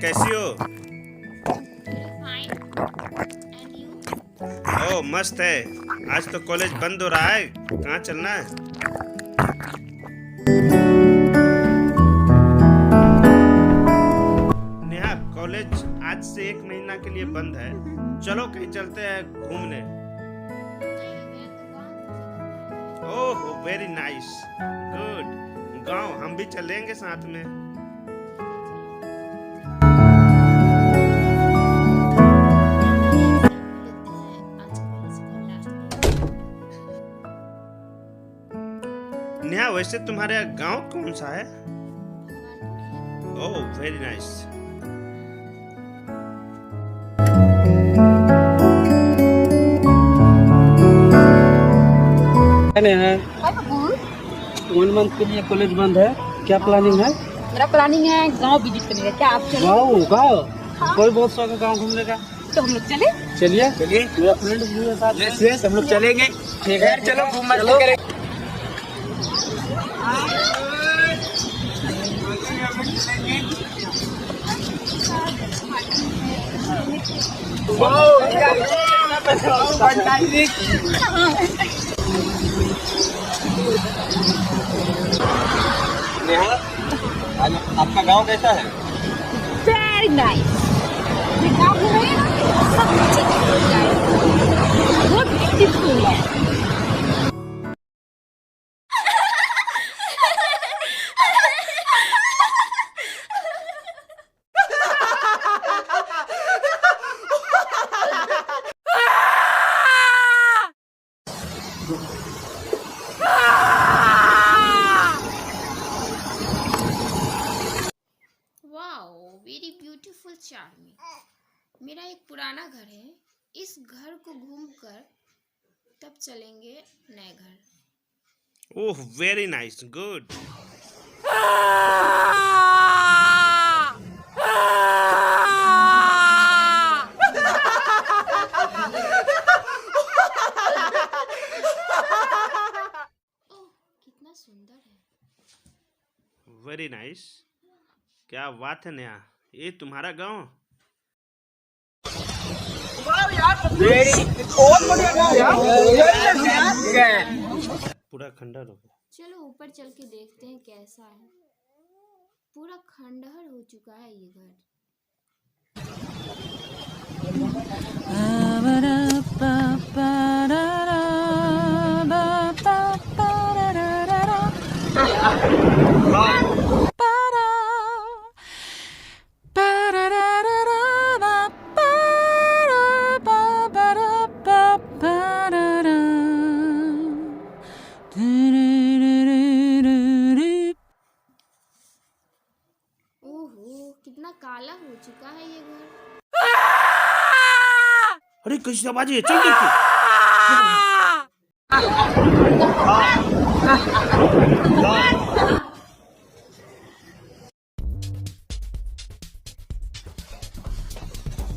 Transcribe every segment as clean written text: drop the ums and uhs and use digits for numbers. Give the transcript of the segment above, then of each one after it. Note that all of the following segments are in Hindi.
कैसी हो? Fine. And you? ओ मस्त है। आज तो कॉलेज बंद हो रहा है, कहाँ चलना है? नेहा, कॉलेज आज से 1 महीना के लिए बंद है। चलो कहीं चलते हैं घूमने। नहीं, मैं तो गाँव ओह वेरी नाइस, गुड। गाँव हम भी चलेंगे साथ में। नेहा, वैसे तुम्हारे गांव कौन सा है? ओह वेरी नाइस। है 1 मंथ के लिए कॉलेज बंद है। क्या प्लानिंग है? मेरा प्लानिंग है गांव विजिट करने का। क्या आप चलो? गाँव कोई बहुत शौक है गाँव घूमने का। तो हम लोग चले। चलिए मेरा फ्रेंड भी है साथ में। हम लोग चलेंगे। ठीक है चलो घूम मस्ती करेंगे। नेहा, आज आपका गांव कैसा है? Very nice. मैं गांव घूम रही हूँ, सब कुछ हो जाएगा। बहुत ब्यूटीफुल है। Wow, very beautiful charming. मेरा एक पुराना घर है, इस घर को घूमकर तब चलेंगे नए घर। Oh very nice, good. Oh, कितना सुंदर है। Very nice. क्या बात है नेहा, ये तुम्हारा गांव? पूरा खंडर हो गया। चलो ऊपर चल के देखते हैं कैसा है। पूरा खंडहर हो चुका है ये घर। ओहो, कितना काला हो चुका है ये घर। अरे कैसी आवाज है, चल देखते।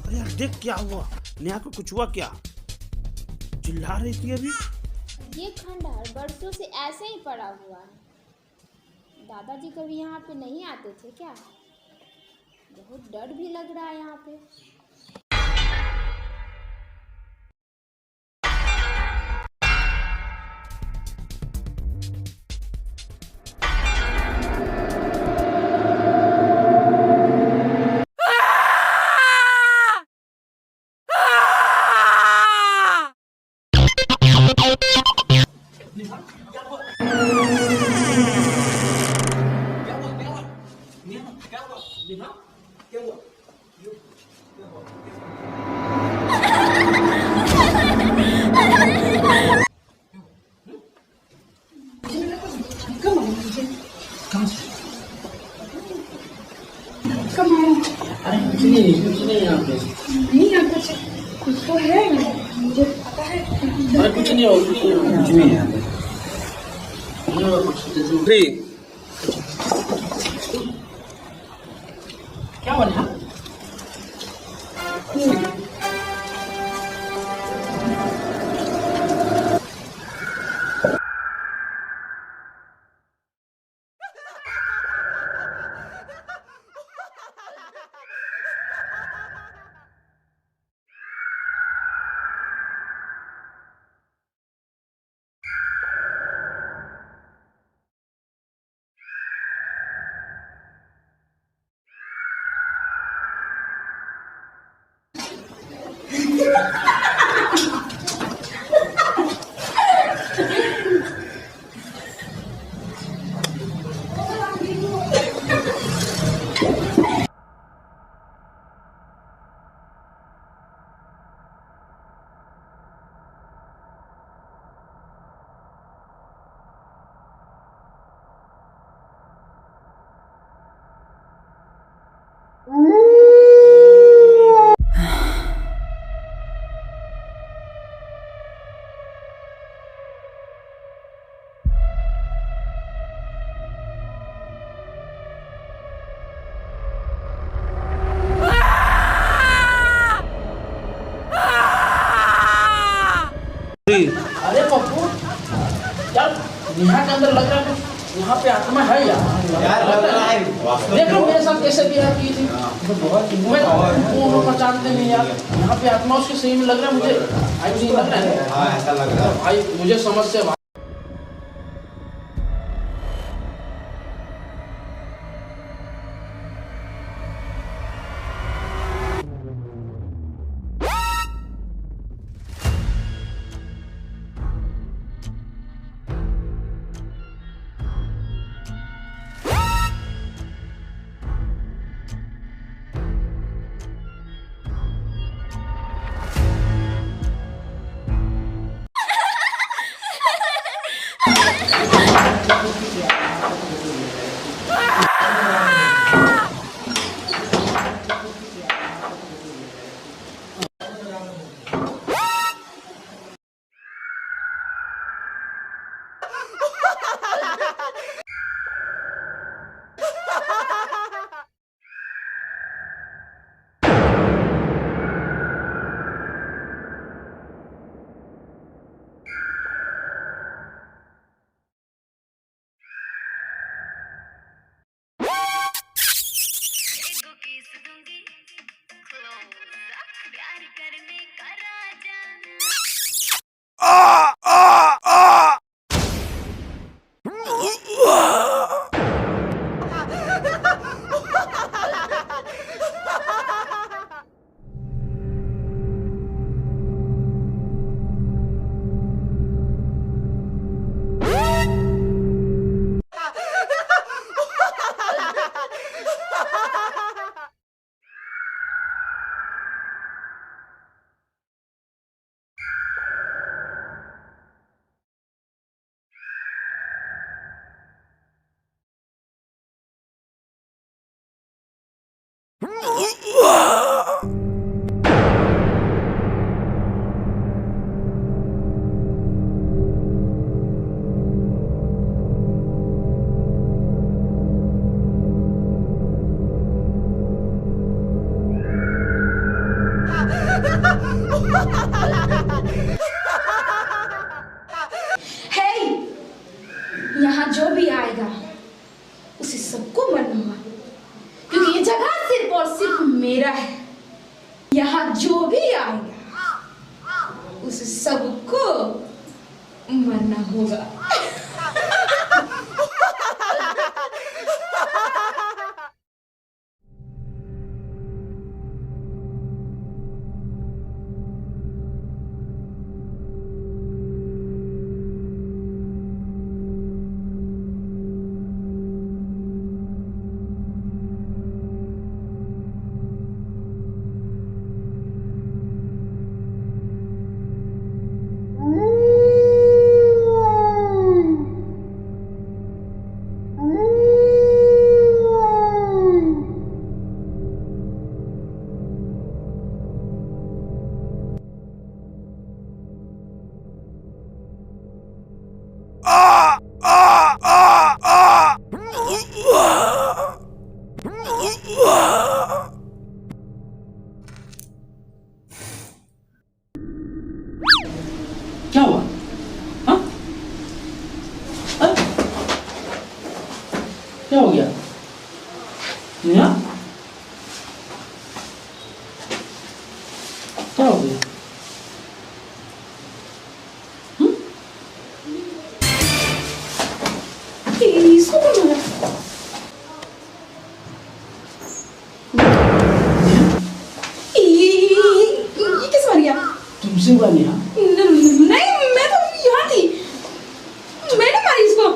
अरे यार देख क्या हुआ, नेहा को कुछ हुआ क्या? चिल्ला रही थी अभी। ये खंडहर बरसों से ऐसे ही पड़ा हुआ है। दादाजी कभी यहाँ पे नहीं आते थे क्या? बहुत डर भी लग रहा है यहाँ पे। कुछ नहीं यहाँ पे। नहीं यहाँ कुछ तो है, मुझे पता है। अरे कुछ नहीं हो, कुछ नहीं है यहाँ पे। क्या बना? अरे पप्पू यार, यहाँ के अंदर लग रहा है कुछ, यहाँ पे आत्मा है यार लग रहा है। देख लो मेरे साथ कैसे बिहेव की थी, मैं उनको पहचानते नहीं यार। यहाँ पे आत्मा उसके सही में लग रहा है मुझे। भाई मुझे लग रहा है, हाँ ऐसा लग रहा है भाई, मुझे समझ से यहाँ जो भी आएगा उसे सबको मरना होगा, क्योंकि ये जगह सिर्फ और सिर्फ मेरा है। यहाँ जो भी आएगा उसे सबको मरना होगा। क्या हुआ? हाँ? क्या हो गया? नेहा? क्या हो गया? इसको कौन मारा? ये किस मार गया? तुमसे हुआ नेहा? नहीं, मैं तो यहाँ थी, मैंने मारी इसको।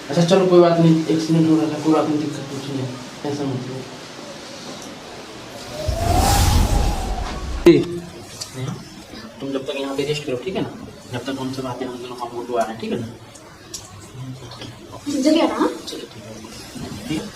अच्छा चलो कोई बात नहीं, एक्सीडेंट हो रहा था, कोई बात नहीं, दिक्कत कुछ नहीं है, टेंशन मत लो। नेहा, तुम जब तक यहाँ पे रेस्ट करो, ठीक है ना? जब तक हम सब आते हैं, हम दोनों हम लोग आ रहे हैं, ठीक है ना? जल्दी आना। चलो ठीक है, ठीक है।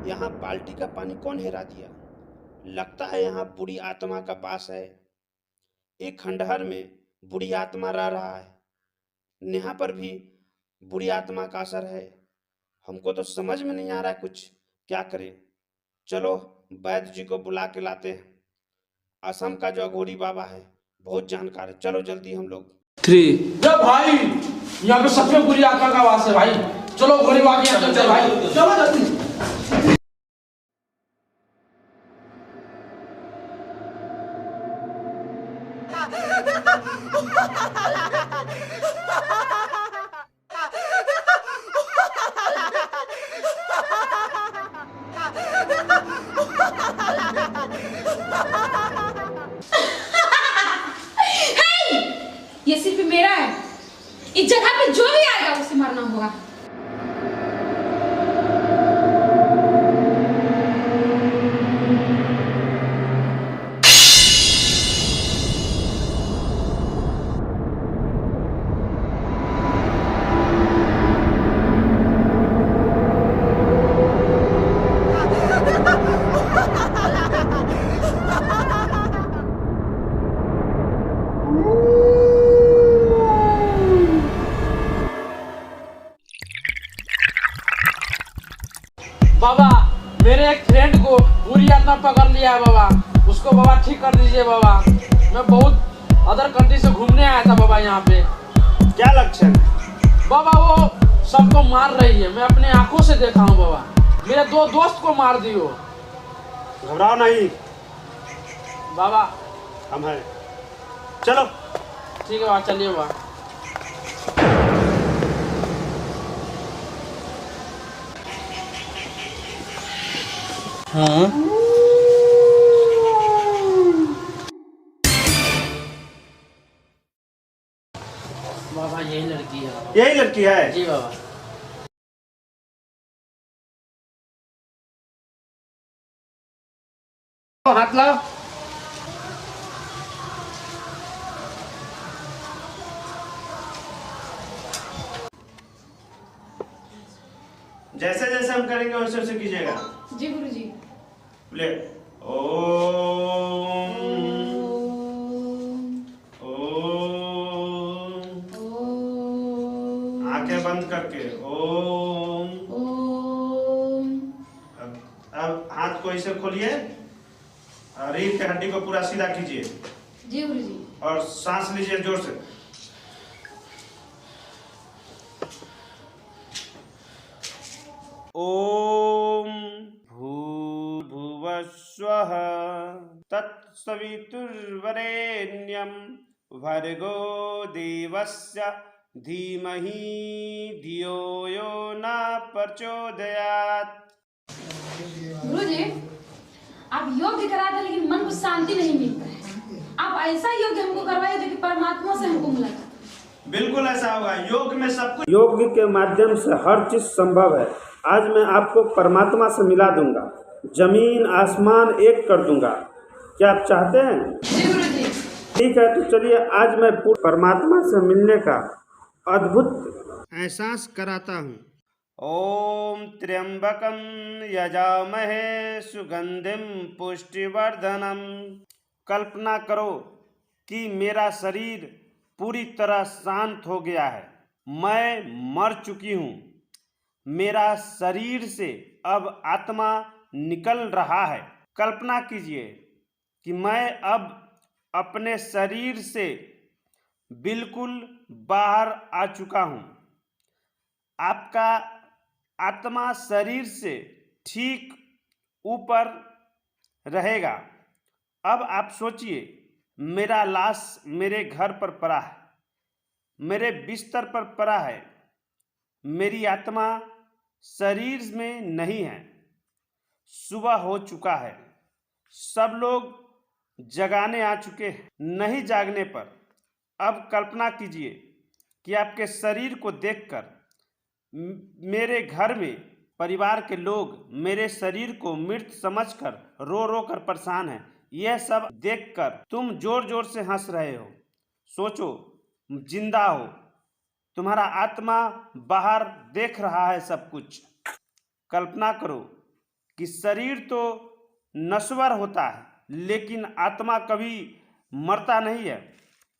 यहाँ बाल्टी का पानी कौन हेरा दिया? लगता है यहाँ बुरी आत्मा का पास है। एक खंडहर में बुरी आत्मा रह रहा है। नेहा पर भी बुरी आत्मा का असर है। हमको तो समझ में नहीं आ रहा है कुछ क्या करें। चलो वैद्य जी को बुला के लाते हैं। असम का जो अघोरी बाबा है बहुत जानकार है। चलो जल्दी हम लोग। 3 जब भाई यहाँ पे सच में बुरी आत्मा का वास है भाई। चलो गोली बाग यहाँ चलते हैं भाई, चलो जल्दी। ये सिर्फ मेरा है, इस जगह पे जो भी आएगा उसे मरना होगा। बाबा मेरे एक फ्रेंड को बुरी आत्मा पकड़ लिया है बाबा, उसको बाबा ठीक कर दीजिए बाबा। मैं बहुत अदर कंट्री से घूमने आया था बाबा यहाँ पे। क्या लक्षण? बाबा वो सबको मार रही है, मैं अपने आंखों से देखा हूँ बाबा। मेरे 2 दोस्त को मार दियो। घबराओ नहीं बाबा, हम हैं। चलो ठीक है बाबा, चलिए बाबा। हाँ बाबा यही लड़की है। यही लड़की है? जी बाबा। हाथ लाओ। जैसे जैसे हम करेंगे वैसे वैसे कीजिएगा। जी गुरुजी। ले ओम ओम, आंखें बंद करके ओम। अब हाथ को ऐसे खोलिए और रीढ़ की हड्डी को पूरा सीधा कीजिए। जी गुरुजी। और सांस लीजिए जोर से। ओम भूर्भुवस्वः तत्सवितुर्वरेण्यं भर्गो देवस्य धीमहि धियो यो न प्रचोदयात्। गुरुजी, आप योग्य करा दे लेकिन मन को शांति नहीं मिलता है। आप ऐसा योग्य हमको करवाइए जो कि परमात्मा से हमको मुलाकात। बिल्कुल ऐसा होगा। योग में सब कुछ, योग के माध्यम से हर चीज संभव है। आज मैं आपको परमात्मा से मिला दूंगा, जमीन आसमान एक कर दूंगा। क्या आप चाहते हैं? जी गुरुजी। ठीक है, तो चलिए आज मैं परमात्मा से मिलने का अद्भुत एहसास कराता हूँ। ओम त्र्यंबकम यजामहे सुगंधिम पुष्टिवर्धनम। कल्पना करो कि मेरा शरीर पूरी तरह शांत हो गया है। मैं मर चुकी हूँ। मेरा शरीर से अब आत्मा निकल रहा है। कल्पना कीजिए कि मैं अब अपने शरीर से बिल्कुल बाहर आ चुका हूँ। आपका आत्मा शरीर से ठीक ऊपर रहेगा। अब आप सोचिए, मेरा लाश मेरे घर पर पड़ा है, मेरे बिस्तर पर पड़ा है, मेरी आत्मा शरीर में नहीं है। सुबह हो चुका है, सब लोग जगाने आ चुके हैं। नहीं जागने पर अब कल्पना कीजिए कि आपके शरीर को देखकर मेरे घर में परिवार के लोग मेरे शरीर को मृत समझकर रो रो कर परेशान हैं। यह सब देखकर तुम जोर जोर से हंस रहे हो। सोचो, जिंदा हो, तुम्हारा आत्मा बाहर देख रहा है सब कुछ। कल्पना करो कि शरीर तो नश्वर होता है, लेकिन आत्मा कभी मरता नहीं है।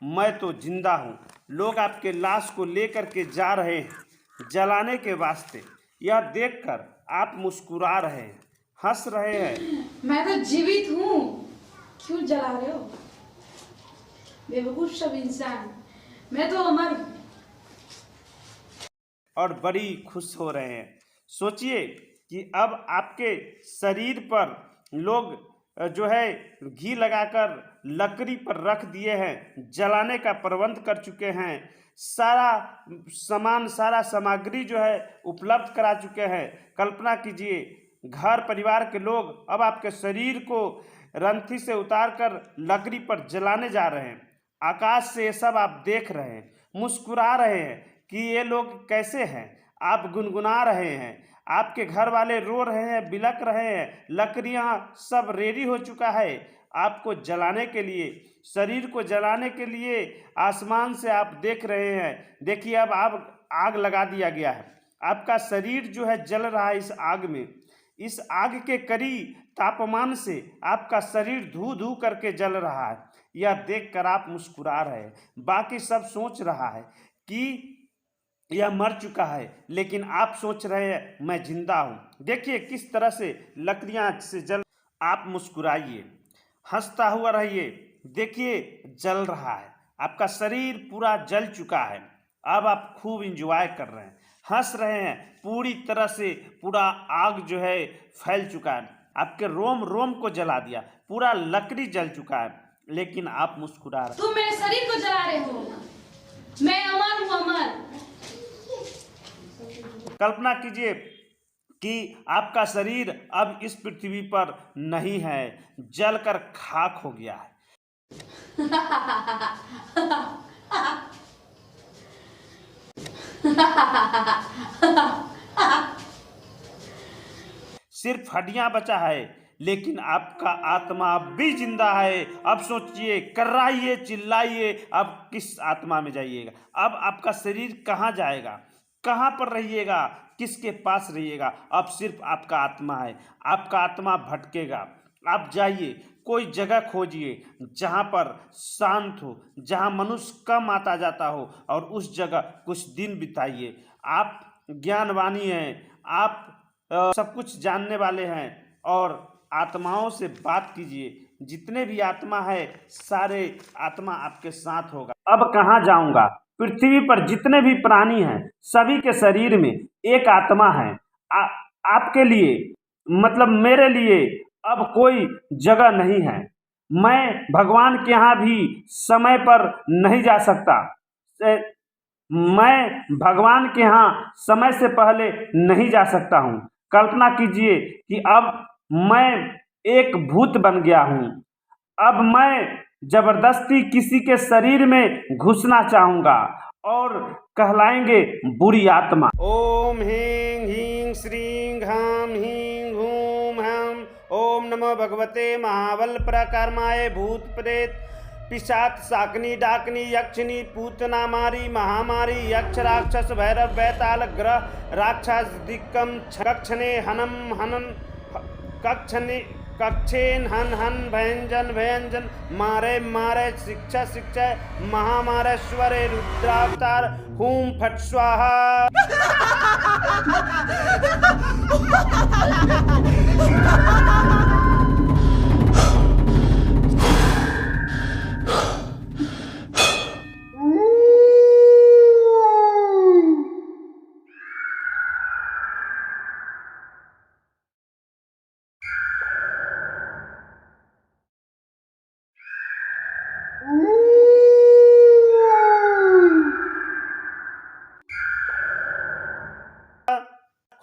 मैं तो जिंदा हूँ। लोग आपके लाश को लेकर के जा रहे हैं जलाने के वास्ते। यह देखकर आप मुस्कुरा रहे हैं, हंस रहे हैं। मैं तो जीवित हूँ, क्यों जला रहे हो बेवकूफ सब इंसान। मैं तो अमर हूँ। और बड़ी खुश हो रहे हैं। सोचिए कि अब आपके शरीर पर लोग जो है घी लगाकर लकड़ी पर रख दिए हैं, जलाने का प्रबंध कर चुके हैं। सारा सामान, सारा सामग्री जो है उपलब्ध करा चुके हैं। कल्पना कीजिए, घर परिवार के लोग अब आपके शरीर को रंथी से उतारकर लकड़ी पर जलाने जा रहे हैं। आकाश से ये सब आप देख रहे हैं, मुस्कुरा रहे हैं कि ये लोग कैसे हैं। आप गुनगुना रहे हैं, आपके घर वाले रो रहे हैं, बिलक रहे हैं। लकड़ियाँ सब रेडी हो चुका है आपको जलाने के लिए, शरीर को जलाने के लिए। आसमान से आप देख रहे हैं। देखिए, अब आप आग लगा दिया गया है। आपका शरीर जो है जल रहा है इस आग में। इस आग के करीब तापमान से आपका शरीर धू धू करके जल रहा है। यह देखकर आप मुस्कुरा रहे हैं। बाकी सब सोच रहा है कि यह मर चुका है, लेकिन आप सोच रहे हैं मैं जिंदा हूँ। देखिए किस तरह से लकड़ियाँ से जल। आप मुस्कुराइए, हंसता हुआ रहिए। देखिए जल रहा है, आपका शरीर पूरा जल चुका है। अब आप खूब इंजॉय कर रहे हैं, हंस रहे हैं। पूरी तरह से पूरा आग जो है फैल चुका है, आपके रोम रोम को जला दिया। पूरा लकड़ी जल चुका है, लेकिन आप मुस्कुरा रहे हैं। तुम मेरे शरीर को जला रहे हो। मैं अमर हूँ, अमर। कल्पना कीजिए कि आपका शरीर अब इस पृथ्वी पर नहीं है, जलकर खाक हो गया है। सिर्फ हड्डियां बचा है, लेकिन आपका आत्मा अब भी जिंदा है। अब सोचिए, कर्राइए, चिल्लाइए। अब किस आत्मा में जाइएगा? अब आपका शरीर कहाँ जाएगा? कहाँ पर रहिएगा? किसके पास रहिएगा? अब सिर्फ आपका आत्मा है। आपका आत्मा भटकेगा। आप जाइए, कोई जगह खोजिए जहाँ पर शांत हो, जहाँ मनुष्य कम आता जाता हो, और उस जगह कुछ दिन बिताइए। आप ज्ञानवानी हैं, आप सब कुछ जानने वाले हैं, और आत्माओं से बात कीजिए। जितने भी आत्मा है, सारे आत्मा आपके साथ होगा। अब कहाँ जाऊंगा? पृथ्वी पर जितने भी प्राणी हैं, सभी के शरीर में एक आत्मा है। आपके लिए, मतलब मेरे लिए अब कोई जगह नहीं है। मैं भगवान के यहाँ भी समय पर नहीं जा सकता। मैं भगवान के यहाँ समय से पहले नहीं जा सकता हूँ। कल्पना कीजिए कि अब मैं एक भूत बन गया हूँ। अब मैं जबरदस्ती किसी के शरीर में घुसना चाहूंगा और कहलाएंगे बुरी आत्मा। ओम ह्रीं ह्रीं श्रीं ह्रां ह्रीं हूं हम। ओम नमो भगवते महाबल पराक्रमाय। भूत प्रेत पिशाच शाकनी डाकनी यक्षिणी पूतना मारी महामारी यक्ष राक्षस भैरव बैताल ग्रह राक्षस दिक्कम कक्षने हनम हनन कक्षने कक्षेन हन हन भयंजन भयंजन मारे मारे शिक्षा शिक्षा महामारेश्वरे रुद्रावतार हूं फट स्वाहा।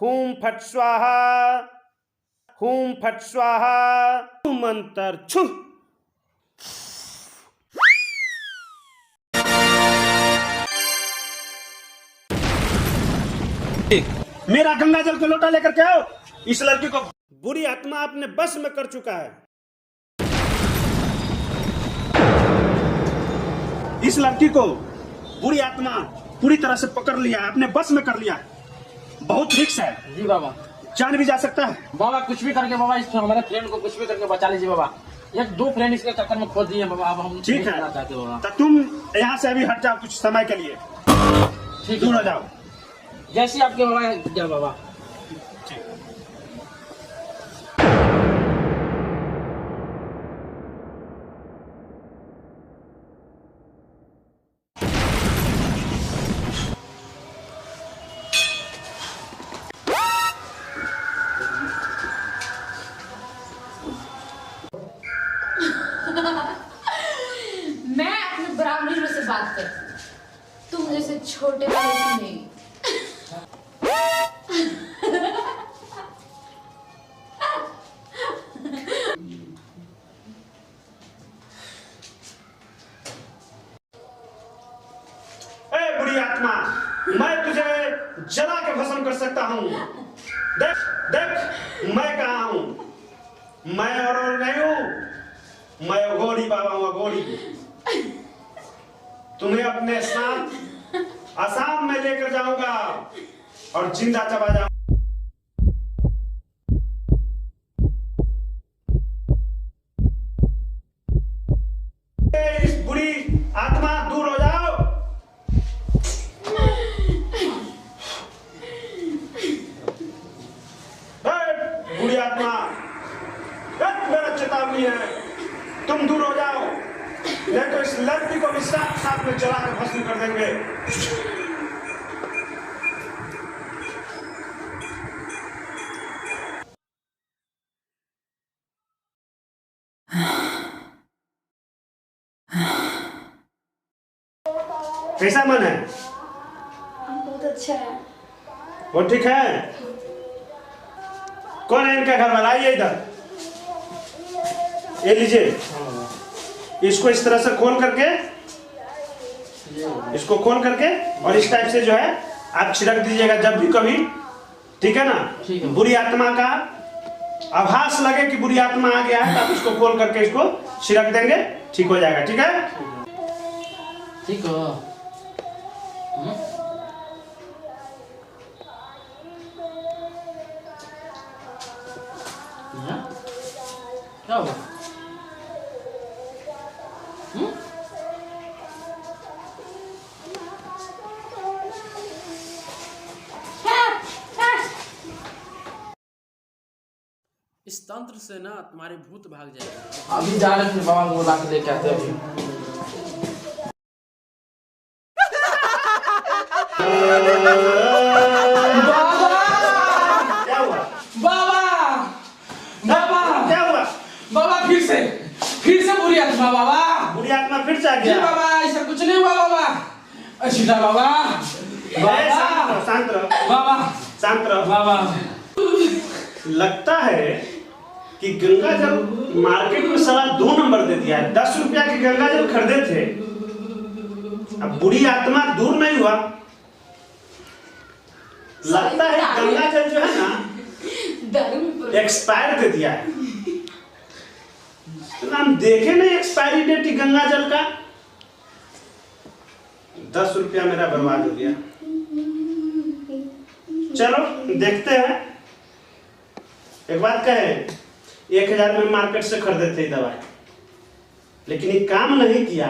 हूम फट स्वाहा, हूम फट स्वाहा, मंत्र छु। मेरा गंगा जल का लोटा लेकर के आओ। इस लड़की को बुरी आत्मा अपने बस में कर चुका है। इस लड़की को बुरी आत्मा पूरी तरह से पकड़ लिया है, अपने बस में कर लिया है। बहुत रिस्क है जी बाबा। जान भी जा सकता है। बाबा कुछ भी करके बाबा इस हमारे फ्रेंड को कुछ भी करके बचा लीजिए बाबा। एक दो फ्रेंड इसके चक्कर में खो दिए बाबा। अब हम ठीक है नहीं चाहते बाबा। तो तुम यहाँ से अभी हट जाओ कुछ समय के लिए, ठीक दूर है हो जाओ। जैसे आपके बाबा क्या बाबा। मैं अपने ब्राह्मणों से बात करती हूँ, तुम जैसे छोटे वाले से नहीं। ए बुरी आत्मा, मैं तुझे जला के भस्म कर सकता हूँ। देख देख मैं कहाँ हूँ। मैं और नहीं हूँ, मैं अघोरी बाबा हूँ, अघोरी। तुम्हें अपने साथ आसाम में लेकर जाऊंगा और जिंदा चबा जाऊंगा। इस बुरी आत्मा दूर हो जाओ। बुरी आत्मा, मेरा चेतावनी है, तुम दूर हो जाओ, नहीं तो इस लड़की को भी साथ साथ में जला कर भस्म कर देंगे। कैसा मन है? बहुत अच्छा है। वो ठीक है? कौन है इनका घर वाला? आइए इधर, ये लीजिए। इसको इस तरह से खोल करके, इसको खोल करके और इस टाइप से जो है आप छिड़क दीजिएगा जब भी कभी, ठीक है ना? ठीक है। बुरी आत्मा का आभास लगे कि बुरी आत्मा आ गया है तो आप इसको खोल करके इसको छिड़क देंगे, ठीक हो जाएगा। ठीक है? ठीक हो। क्या हुआ? इस तंत्र से ना तुम्हारे भूत भाग जाएगा। अभी जा रहे थे बाबा को बुला के लेके आते अभी। क्या हुआ? बाबा बाबा क्या हुआ? बाबा फिर से बुरी आत्मा बाबा। बुरी आत्मा फिर से आ जी गया? बाबा ऐसा कुछ नहीं हुआ बाबा। अच्छा बाबा शांत रहो बाबा शांत रहो। बाबा। लगता है कि गंगा जल मार्केट में साला 2 नंबर दे दिया है। 10 रुपया के गंगा जल खरीदे थे, अब बुरी आत्मा दूर नहीं हुआ। लगता है गंगा जल जो है ना एक्सपायर दे दिया है। तो हम देखे नहीं एक्सपायरी डेट गंगा जल का। 10 रुपया मेरा बर्बाद हो गया। चलो देखते हैं। एक बात कहे, 1000 में मार्केट से खरीदे थे दवाई, लेकिन ये काम नहीं किया।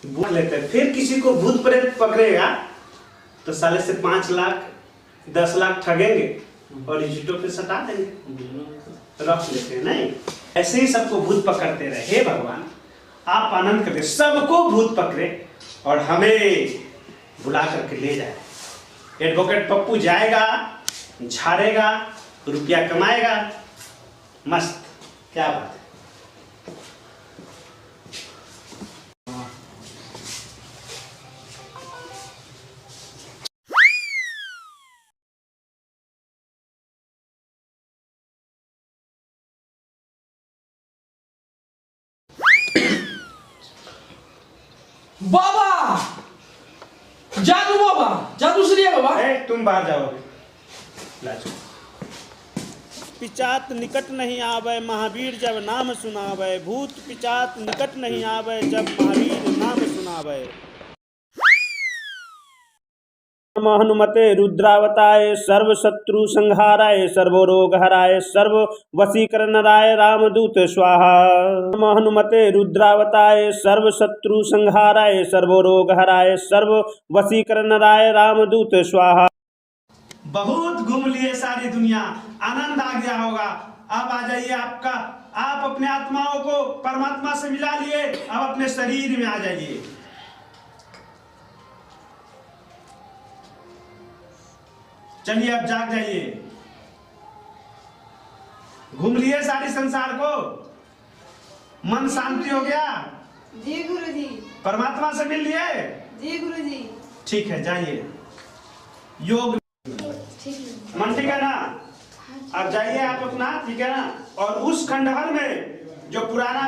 भूत लेते, फिर किसी को भूत प्रेत पकड़ेगा तो साले से 5 लाख 10 लाख ठगेंगे और इंस्टीट्यूट पे सटा देंगे, रख लेते हैं। नहीं, ऐसे ही सबको भूत पकड़ते रहे। हे भगवान, आप आनंद करते, सबको भूत पकड़े और हमें बुला करके ले जाए। एडवोकेट पप्पू जाएगा, झाड़ेगा, रुपया कमाएगा, मस्त। क्या बात है। बाबा जादू से लिया बाबा। तुम बाहर जाओगे। पिचात निकट नहीं आवे महावीर जब नाम सुनावे, भूत पिचात निकट नहीं आवे जब महावीर नाम सुनावे। हनुमते रुद्रावताय सर्व शत्रु संहाराय सर्व रोग हराय सर्व वशीकरणराय रामदूत स्वाहा। हनुमते रुद्रावताय सर्व शत्रु संहाराय सर्व रोग हराय सर्व वशीकरणराय रामदूत स्वाहा। बहुत घूम लिए सारी दुनिया, आनंद आ गया होगा। अब आ जाइए, आप अपने आत्माओं को परमात्मा से मिला लिए, अब अपने शरीर में आ जाइए। चलिए अब जाग जाइए। घूम लिए सारी संसार को, मन शांति हो गया? जी गुरुजी। परमात्मा से मिल लिए? जी गुरुजी। ठीक है, जाइए। योग मन ठीक है ना? अब जाइए आप अपना, ठीक है ना? और उस खंडहर में जो पुराना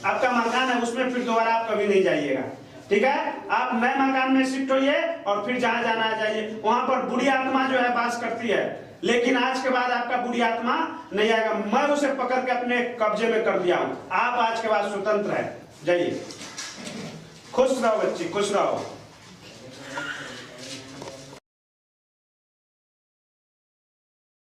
आपका मकान है उसमें फिर दोबारा आप कभी नहीं जाइएगा, ठीक है? आप नए मकान में शिफ्ट होइए और फिर जहाँ जाना है जाइए। वहां पर बुरी आत्मा जो है वास करती है, लेकिन आज के बाद आपका बुरी आत्मा नहीं आएगा। मैं उसे पकड़ के अपने कब्जे में कर दिया हूँ। आप आज के बाद स्वतंत्र है। जाइए, खुश रहो बच्ची, खुश रहो।